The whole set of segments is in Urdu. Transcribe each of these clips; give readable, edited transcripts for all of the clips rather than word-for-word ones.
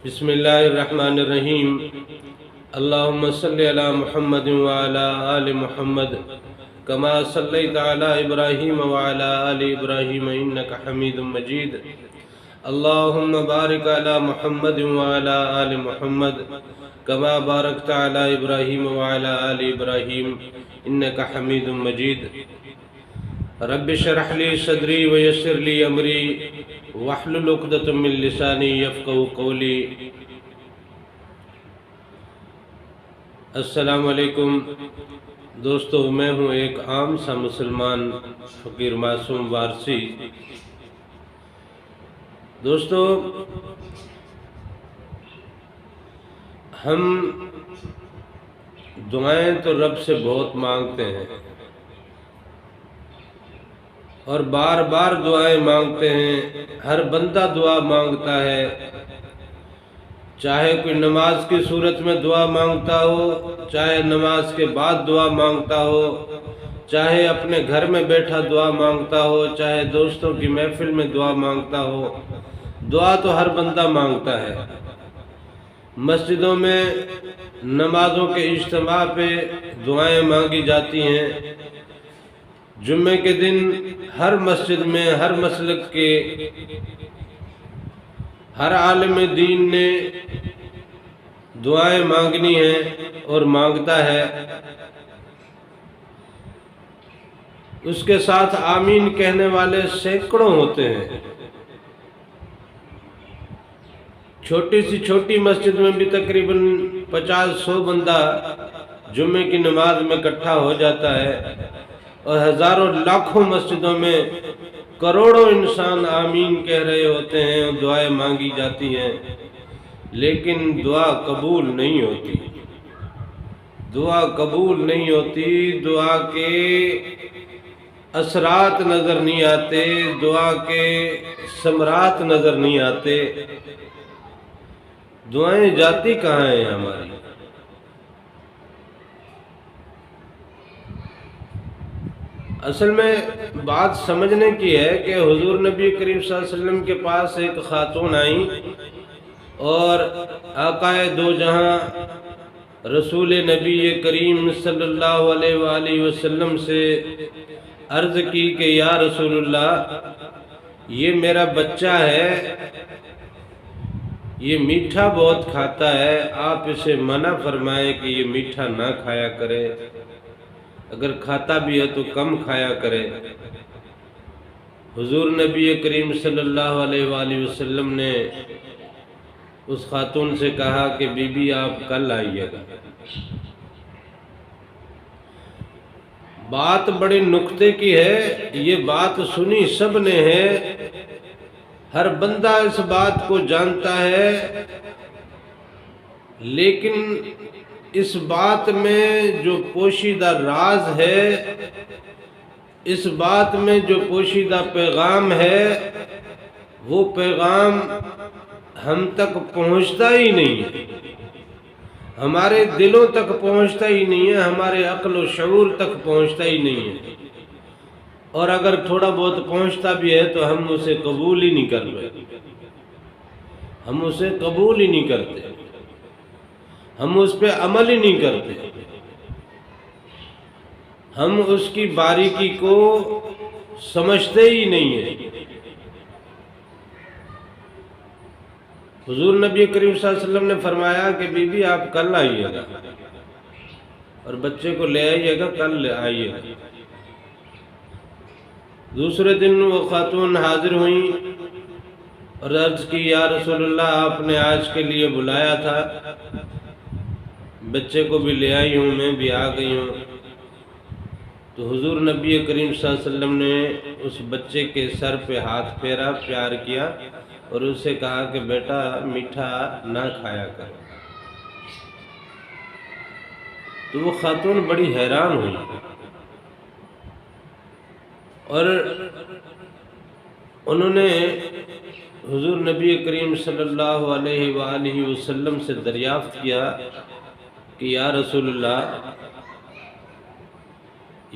بسم اللہ الرحمن الرحیم اللہم صلی علی محمد وعلی آل محمد کما صلیت علی ابراہیم وعلی آل ابراہیم انکا حمید مجید اللہم بارک علی محمد وعلی آل محمد کما بارکت علی ابراہیم وعلی آل ابراہیم انکا حمید مجید رب اشرح لی صدری ویسر لی امری واحلل عقدۃ من لسانی یفقہوا قولی۔ السلام علیکم دوستو، میں ہوں ایک عام سا مسلمان فقیر معصوم وارسی۔ دوستو، ہم دعائیں تو رب سے بہت مانگتے ہیں اور بار بار دعائیں مانگتے ہیں۔ ہر بندہ دعا مانگتا ہے، چاہے کوئی نماز کی صورت میں دعا مانگتا ہو، چاہے نماز کے بعد دعا مانگتا ہو، چاہے اپنے گھر میں بیٹھا دعا مانگتا ہو، چاہے دوستوں کی محفل میں دعا مانگتا ہو۔ دعا تو ہر بندہ مانگتا ہے۔ مسجدوں میں نمازوں کے اجتماع پہ دعائیں مانگی جاتی ہیں۔ جمعے کے دن ہر مسجد میں ہر مسلک کے ہر عالم دین نے دعائیں مانگنی ہیں اور مانگتا ہے۔ اس کے ساتھ آمین کہنے والے سینکڑوں ہوتے ہیں۔ چھوٹی سی چھوٹی مسجد میں بھی تقریباً 50-100 بندہ جمعے کی نماز میں اکٹھا ہو جاتا ہے، اور ہزاروں لاکھوں مسجدوں میں کروڑوں انسان آمین کہہ رہے ہوتے ہیں، دعائیں مانگی جاتی ہیں، لیکن دعا قبول نہیں ہوتی۔ دعا قبول نہیں ہوتی، دعا کے اثرات نظر نہیں آتے، دعا کے ثمرات نظر نہیں آتے۔ دعائیں جاتی کہاں ہیں ہماری؟ اصل میں بات سمجھنے کی ہے کہ حضور نبی کریم صلی اللہ علیہ وسلم کے پاس ایک خاتون آئیں اور آقا دو جہاں رسول نبی کریم صلی اللہ علیہ وآلہ وسلم سے عرض کی کہ یا رسول اللہ، یہ میرا بچہ ہے، یہ میٹھا بہت کھاتا ہے، آپ اسے منع فرمائیں کہ یہ میٹھا نہ کھایا کرے، اگر کھاتا بھی ہے تو کم کھایا کرے۔ حضور نبی کریم صلی اللہ علیہ وآلہ وسلم نے اس خاتون سے کہا کہ بی بی آپ کل آئیے گا۔ بات بڑے نکتے کی ہے، یہ بات سنی سب نے ہے، ہر بندہ اس بات کو جانتا ہے، لیکن اس بات میں جو پوشیدہ راز ہے، اس بات میں جو پوشیدہ پیغام ہے، وہ پیغام ہم تک پہنچتا ہی نہیں ہے، ہمارے دلوں تک پہنچتا ہی نہیں ہے، ہمارے عقل و شعور تک پہنچتا ہی نہیں ہے، اور اگر تھوڑا بہت پہنچتا بھی ہے تو ہم اسے قبول ہی نہیں کرتے، ہم اسے قبول ہی نہیں کرتے، ہم اس پہ عمل ہی نہیں کرتے، ہم اس کی باریکی کو سمجھتے ہی نہیں ہیں۔ حضور نبی کریم صلی اللہ علیہ وسلم نے فرمایا کہ بی بی آپ کل آئیے گا اور بچے کو لے آئیے گا، کل آئیے گا۔ دوسرے دن وہ خاتون حاضر ہوئیں اور عرض کی یا رسول اللہ، آپ نے آج کے لیے بلایا تھا، بچے کو بھی لے آئی ہوں، میں بھی آ گئی ہوں۔ تو حضور نبی کریم صلی اللہ علیہ وسلم نے اس بچے کے سر پہ ہاتھ پھیرا، پیار کیا اور اسے کہا کہ بیٹا میٹھا نہ کھایا کر۔ تو وہ خاتون بڑی حیران ہوئی اور انہوں نے حضور نبی کریم صلی اللہ علیہ وآلہ وسلم سے دریافت کیا کہ یا رسول اللہ،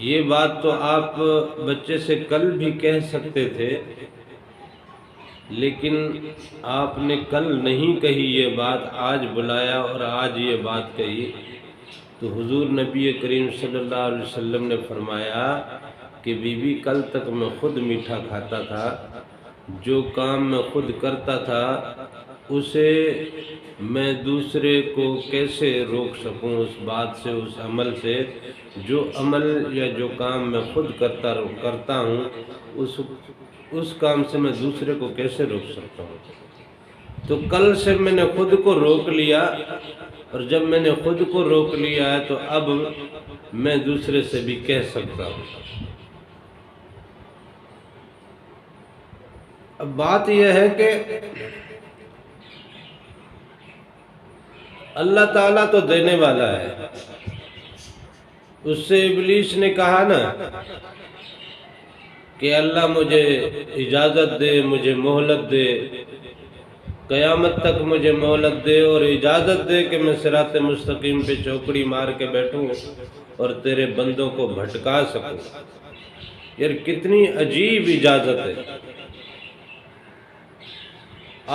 یہ بات تو آپ بچے سے کل بھی کہہ سکتے تھے، لیکن آپ نے کل نہیں کہی یہ بات، آج بلایا اور آج یہ بات کہی، تو حضور نبی کریم صلی اللہ علیہ وسلم نے فرمایا کہ بی بی کل تک میں خود میٹھا کھاتا تھا، جو کام میں خود کرتا تھا اسے میں دوسرے کو کیسے روک سکوں اس بات سے، اس عمل سے، جو عمل یا جو کام میں خود کرتا ہوں اس کام سے میں دوسرے کو کیسے روک سکتا ہوں۔ تو کل سے میں نے خود کو روک لیا، اور جب میں نے خود کو روک لیا ہے تو اب میں دوسرے سے بھی کہہ سکتا ہوں۔ اب بات یہ ہے کہ اللہ تعالیٰ تو دینے والا ہے، اس سے ابلیس نے کہا نا کہ اللہ مجھے اجازت دے، مجھے مہلت دے، قیامت تک مجھے مہلت دے اور اجازت دے کہ میں صراط مستقیم پہ چوکڑی مار کے بیٹھوں اور تیرے بندوں کو بھٹکا سکوں۔ یار کتنی عجیب اجازت ہے۔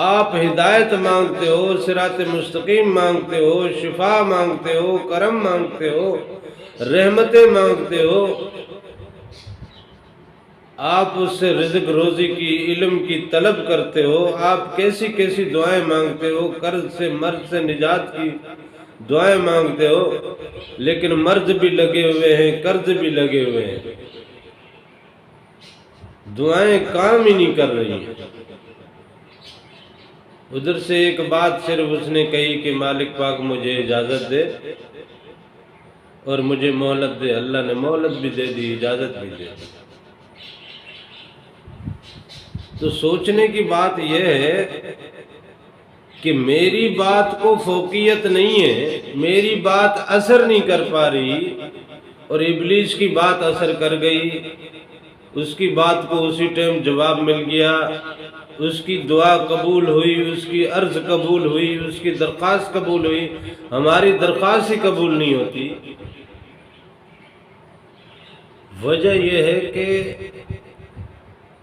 آپ ہدایت مانگتے ہو، صراط مستقیم مانگتے ہو، شفا مانگتے ہو، کرم مانگتے ہو، رحمتیں مانگتے ہو، آپ اس سے رزق روزی کی، علم کی طلب کرتے ہو، آپ کیسی کیسی دعائیں مانگتے ہو، قرض سے مرض سے نجات کی دعائیں مانگتے ہو، لیکن مرض بھی لگے ہوئے ہیں، قرض بھی لگے ہوئے ہیں، دعائیں کام ہی نہیں کر رہی ہیں۔ ادھر سے ایک بات صرف اس نے کہی کہ مالک پاک مجھے اجازت دے اور مجھے مہلت دے، اللہ نے مہلت بھی دے دی، اجازت بھی دے دی۔ تو سوچنے کی بات یہ ہے کہ میری بات کو فوقیت نہیں ہے، میری بات اثر نہیں کر پا رہی، اور ابلیس کی بات اثر کر گئی، اس کی بات کو اسی ٹائم جواب مل گیا، اس کی دعا قبول ہوئی، اس کی عرض قبول ہوئی، اس کی درخواست قبول ہوئی، ہماری درخواست ہی قبول نہیں ہوتی۔ وجہ یہ ہے کہ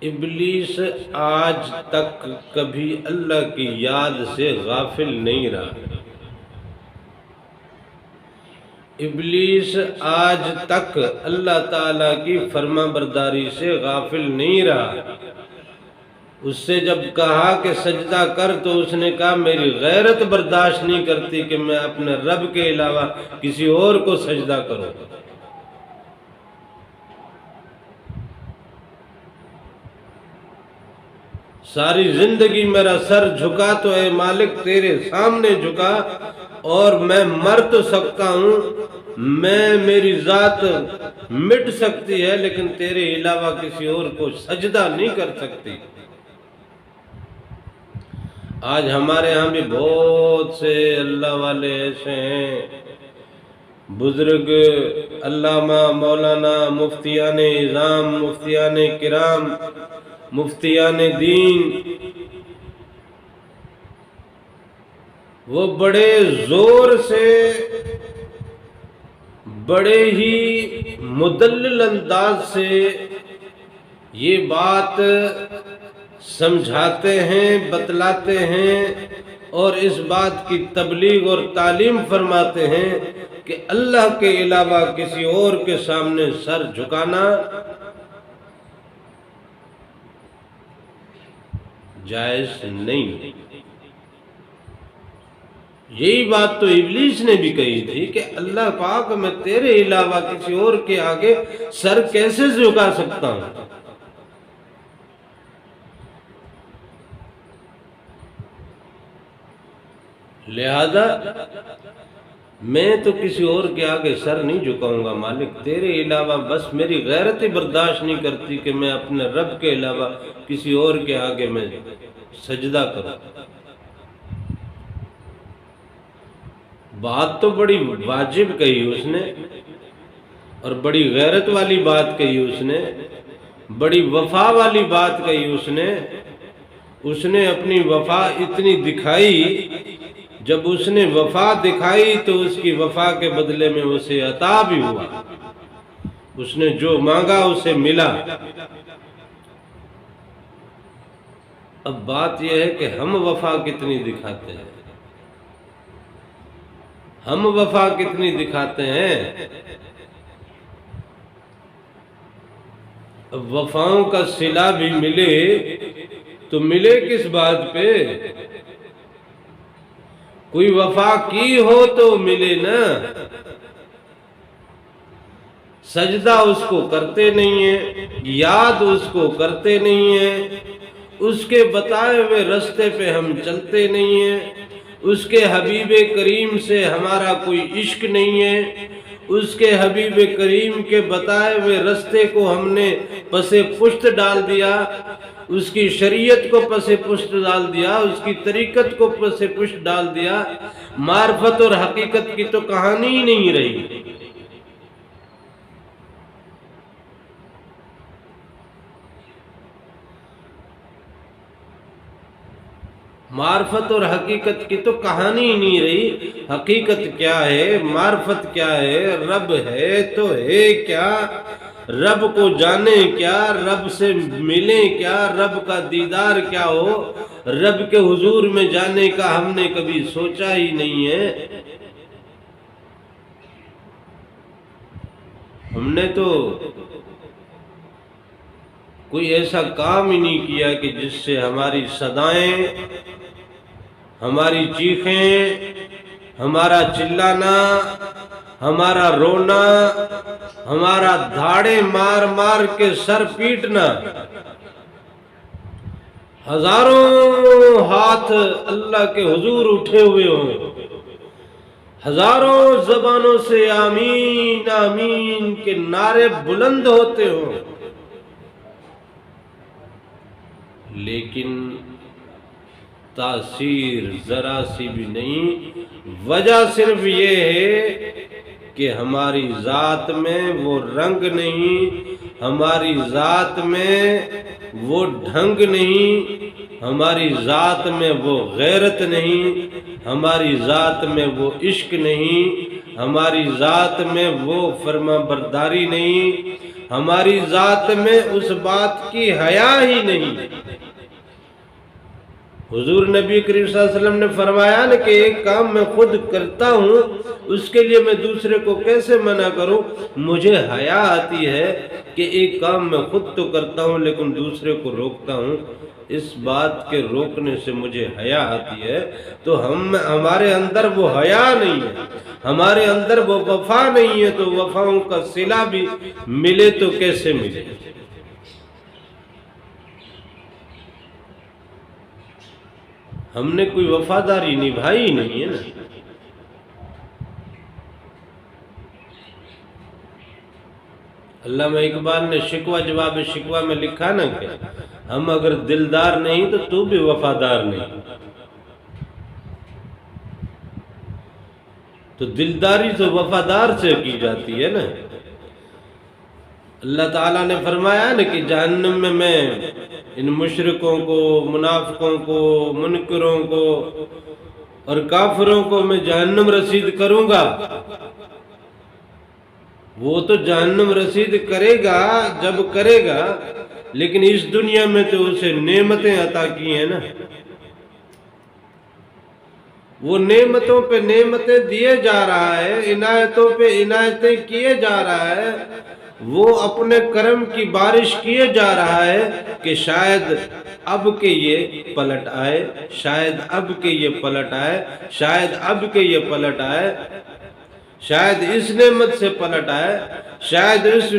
ابلیس آج تک کبھی اللہ کی یاد سے غافل نہیں رہا، ابلیس آج تک اللہ تعالیٰ کی فرما برداری سے غافل نہیں رہا۔ اس سے جب کہا کہ سجدہ کر تو اس نے کہا میری غیرت برداشت نہیں کرتی کہ میں اپنے رب کے علاوہ کسی اور کو سجدہ کروں۔ ساری زندگی میرا سر جھکا تو اے مالک تیرے سامنے جھکا، اور میں مر تو سکتا ہوں، میری ذات مٹ سکتی ہے، لیکن تیرے علاوہ کسی اور کو سجدہ نہیں کر سکتی۔ آج ہمارے ہاں بھی بہت سے اللہ والے ایسے ہیں، بزرگ علامہ مولانا مفتیان اعظام، مفتیان کرام، مفتیان دین، وہ بڑے زور سے، بڑے ہی مدلل انداز سے یہ بات سمجھاتے ہیں، بتلاتے ہیں، اور اس بات کی تبلیغ اور تعلیم فرماتے ہیں کہ اللہ کے علاوہ کسی اور کے سامنے سر جھکانا جائز نہیں۔ یہی بات تو ابلیس نے بھی کہی تھی کہ اللہ پاک میں تیرے علاوہ کسی اور کے آگے سر کیسے جھکا سکتا ہوں۔ لہذا میں تو کسی اور کے آگے سر نہیں جھکاؤں گا مالک، تیرے علاوہ، بس میری غیرت ہی برداشت نہیں کرتی کہ میں اپنے رب کے علاوہ کسی اور کے آگے میں سجدہ کروں۔ بات تو بڑی واجب کہی اس نے، اور بڑی غیرت والی بات کہی اس نے، بڑی وفا والی بات کہی اس نے اپنی وفا اتنی دکھائی، جب اس نے وفا دکھائی تو اس کی وفا کے بدلے میں اسے عطا بھی ہوا، اس نے جو مانگا اسے ملا۔ اب بات یہ ہے کہ ہم وفا کتنی دکھاتے ہیں، ہم وفا کتنی دکھاتے ہیں۔ اب وفاؤں کا صلہ بھی ملے تو ملے کس بات پہ؟ کوئی وفا کی ہو تو ملے نا۔ سجدہ اس کو کرتے نہیں ہیں، یاد اس کو کرتے نہیں ہیں، اس کے بتائے ہوئے رستے پہ ہم چلتے نہیں ہیں، اس کے حبیب کریم سے ہمارا کوئی عشق نہیں ہے، اس کے حبیب کریم کے بتائے ہوئے رستے کو ہم نے پس پشت ڈال دیا، اس کی شریعت کو پس پشت ڈال دیا، اس کی طریقت کو پس پشت ڈال دیا۔ معرفت اور حقیقت کی تو کہانی ہی نہیں رہی۔ معرفت اور حقیقت کی تو کہانی ہی نہیں رہی۔ حقیقت کیا ہے، معرفت کیا ہے، رب ہے تو ہے کیا، رب کو جانے کیا، رب سے ملیں کیا، رب کا دیدار کیا ہو، رب کے حضور میں جانے کا ہم نے کبھی سوچا ہی نہیں ہے۔ ہم نے تو کوئی ایسا کام ہی نہیں کیا کہ جس سے ہماری صدائیں، ہماری چیخیں، ہمارا چلانا، ہمارا رونا، ہمارا دھاڑے مار مار کے سر پیٹنا، ہزاروں ہاتھ اللہ کے حضور اٹھے ہوئے ہوں، ہزاروں زبانوں سے آمین آمین کے نعرے بلند ہوتے ہوں، لیکن تاثیر ذرا سی بھی نہیں۔ وجہ صرف یہ ہے کہ ہماری ذات میں وہ رنگ نہیں، ہماری ذات میں وہ ڈھنگ نہیں، ہماری ذات میں وہ غیرت نہیں، ہماری ذات میں وہ عشق نہیں، ہماری ذات میں وہ فرما برداری نہیں، ہماری ذات میں اس بات کی حیا ہی نہیں۔ حضور نبی کریم صلی اللہ علیہ وسلم نے فرمایا نا کہ ایک کام میں خود کرتا ہوں، اس کے لیے میں دوسرے کو کیسے منع کروں؟ مجھے حیا آتی ہے کہ ایک کام میں خود تو کرتا ہوں لیکن دوسرے کو روکتا ہوں، اس بات کے روکنے سے مجھے حیا آتی ہے۔ تو ہمارے اندر وہ حیا نہیں ہے، ہمارے اندر وہ وفا نہیں ہے، تو وفاؤں کا صلہ بھی ملے تو کیسے ملے؟ ہم نے کوئی وفاداری نبھائی نہیں ہے نا۔ علامہ اقبال نے شکوہ جواب شکوہ میں لکھا نا کہ ہم اگر دلدار نہیں تو بھی وفادار نہیں۔ تو دلداری تو وفادار سے کی جاتی ہے نا۔ اللہ تعالیٰ نے فرمایا نا کہ جہنم میں ان مشرکوں کو، منافقوں کو، منکروں کو اور کافروں کو میں جہنم رسید کروں گا۔ وہ تو جہنم رسید کرے گا جب کرے گا، لیکن اس دنیا میں تو اسے نعمتیں عطا کی ہیں نا۔ وہ نعمتوں پہ نعمتیں دیے جا رہا ہے، عنایتوں پہ عنایتیں کیے جا رہا ہے، وہ اپنے کرم کی بارش کیے جا رہا ہے کہ شاید اب کہ یہ پلٹ آئے، شاید اب کہ یہ پلٹ آئے، شاید اب کہ یہ پلٹ آئے، شاید اس نعمت سے پلٹ آئے، شاید اس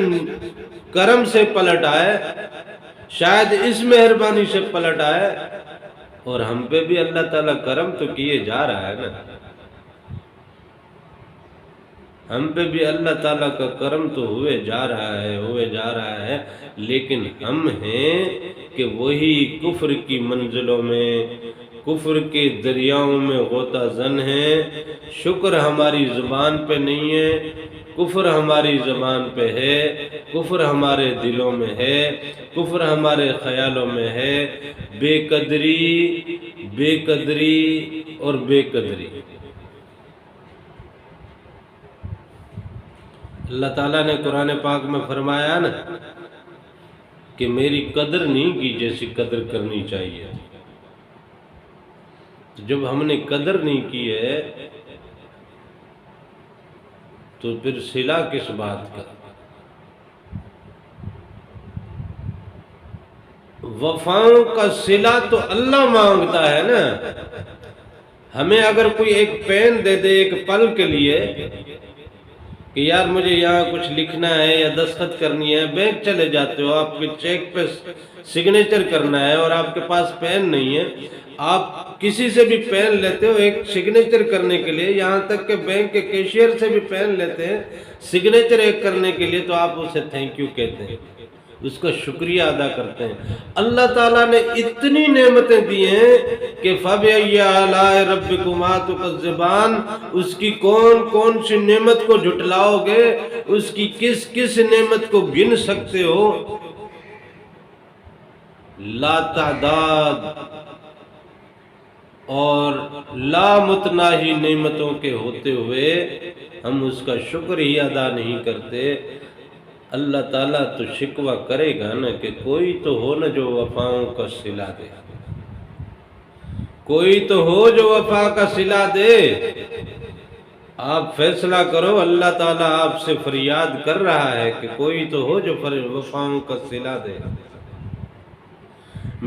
کرم سے پلٹ آئے، شاید اس مہربانی سے پلٹ آئے۔ اور ہم پہ بھی اللہ تعالیٰ کرم تو کیے جا رہا ہے نا، ہم پہ بھی اللہ تعالیٰ کا کرم تو ہوئے جا رہا ہے، لیکن ہم ہیں کہ وہی کفر کی منزلوں میں، کفر کے دریاؤں میں غوطہ زن ہیں۔ شکر ہماری زبان پہ نہیں ہے، کفر ہماری زبان پہ ہے، کفر ہمارے دلوں میں ہے، کفر ہمارے خیالوں میں ہے۔ بے قدری اور بے قدری۔ اللہ تعالیٰ نے قرآن پاک میں فرمایا نا کہ میری قدر نہیں کی جیسی قدر کرنی چاہیے۔ جب ہم نے قدر نہیں کی ہے تو پھر صلہ کس بات کا؟ وفاؤں کا صلہ تو اللہ مانگتا ہے نا۔ ہمیں اگر کوئی ایک پین دے دے ایک پل کے لیے کہ یار مجھے یہاں کچھ لکھنا ہے یا دستخط کرنی ہے، بینک چلے جاتے ہو، آپ کے چیک پہ سگنیچر کرنا ہے اور آپ کے پاس پین نہیں ہے، آپ کسی سے بھی پین لیتے ہو ایک سگنیچر کرنے کے لیے، یہاں تک کہ بینک کے کیشیئر سے بھی پین لیتے ہیں سگنیچر ایک کرنے کے لیے، تو آپ اسے تھینک یو کہتے ہیں، اس کا شکریہ ادا کرتے ہیں۔ اللہ تعالیٰ نے اتنی نعمتیں دی ہیں کہ فَبِأَيِّ آلَاءِ رَبِّكُمَا تُكَذِّبَانِ، اس کی کون کون سی نعمت کو جھٹلاؤ گے، اس کی کس کس نعمت کو گن سکتے ہو؟ لا تعداد اور لا متناہی نعمتوں کے ہوتے ہوئے ہم اس کا شکر ہی ادا نہیں کرتے۔ اللہ تعالیٰ تو شکوہ کرے گا نا کہ کوئی تو ہو نا جو وفاؤں کا صلہ دے، کوئی تو ہو جو وفا کا صلہ دے۔ آپ فیصلہ کرو، اللہ تعالیٰ آپ سے فریاد کر رہا ہے کہ کوئی تو ہو جو وفاؤں کا صلہ دے۔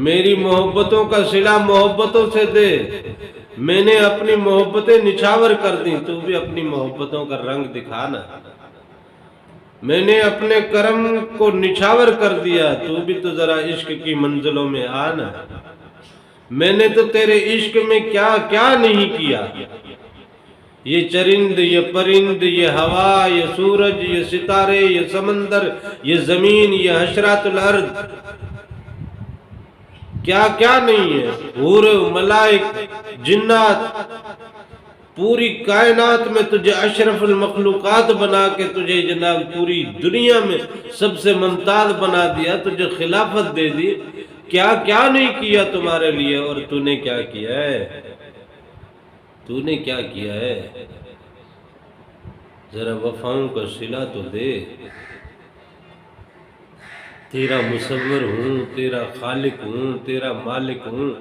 میری محبتوں کا صلہ محبتوں سے دے، میں نے اپنی محبتیں نچھاور کر دیں، تو بھی اپنی محبتوں کا رنگ دکھانا۔ میں نے اپنے کرم کو نچھاور کر دیا، تو بھی تو ذرا عشق کی منزلوں میں آنا۔ میں نے تو تیرے عشق میں کیا کیا نہیں کیا، یہ چرند، یہ پرند، یہ ہوا، یہ سورج، یہ ستارے، یہ سمندر، یہ زمین، یہ حشرات الارض، کیا کیا نہیں ہے، حور، ملائک، جنات، پوری کائنات میں تجھے اشرف المخلوقات بنا کے تجھے جناب پوری دنیا میں سب سے ممتاز بنا دیا، تجھے خلافت دے دی، کیا کیا نہیں کیا تمہارے لیے، اور تو نے کیا کیا ہے، تو نے کیا کیا ہے؟ ذرا وفاؤں کا صلہ تو دے۔ تیرا مصور ہوں، تیرا خالق ہوں، تیرا مالک ہوں،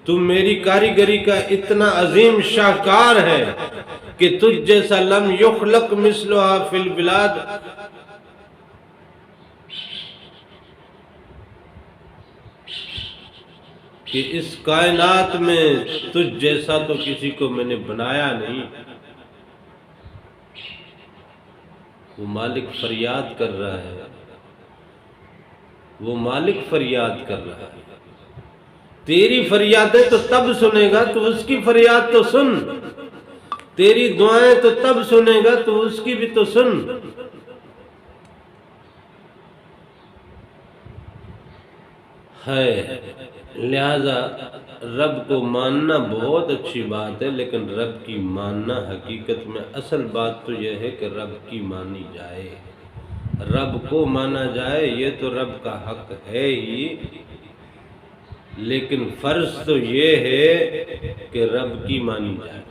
تو میری کاریگری کا اتنا عظیم شاہکار ہے کہ تجھ جیسا لم یخلق مثلھا فی البلاد، کہ اس کائنات میں تجھ جیسا تو کسی کو میں نے بنایا نہیں۔ وہ مالک فریاد کر رہا ہے، وہ مالک فریاد کر رہا ہے۔ تیری فریادیں تو تب سنے گا تو اس کی فریاد تو سن، تیری دعائیں تو تب سنے گا تو اس کی بھی تو سن۔ ہے لہذا رب کو ماننا بہت اچھی بات ہے، لیکن رب کی ماننا حقیقت میں اصل بات تو یہ ہے کہ رب کی مانی جائے، رب کو مانا جائے، یہ تو رب کا حق ہے ہی، لیکن فرض تو یہ ہے کہ رب کی مانی جائے۔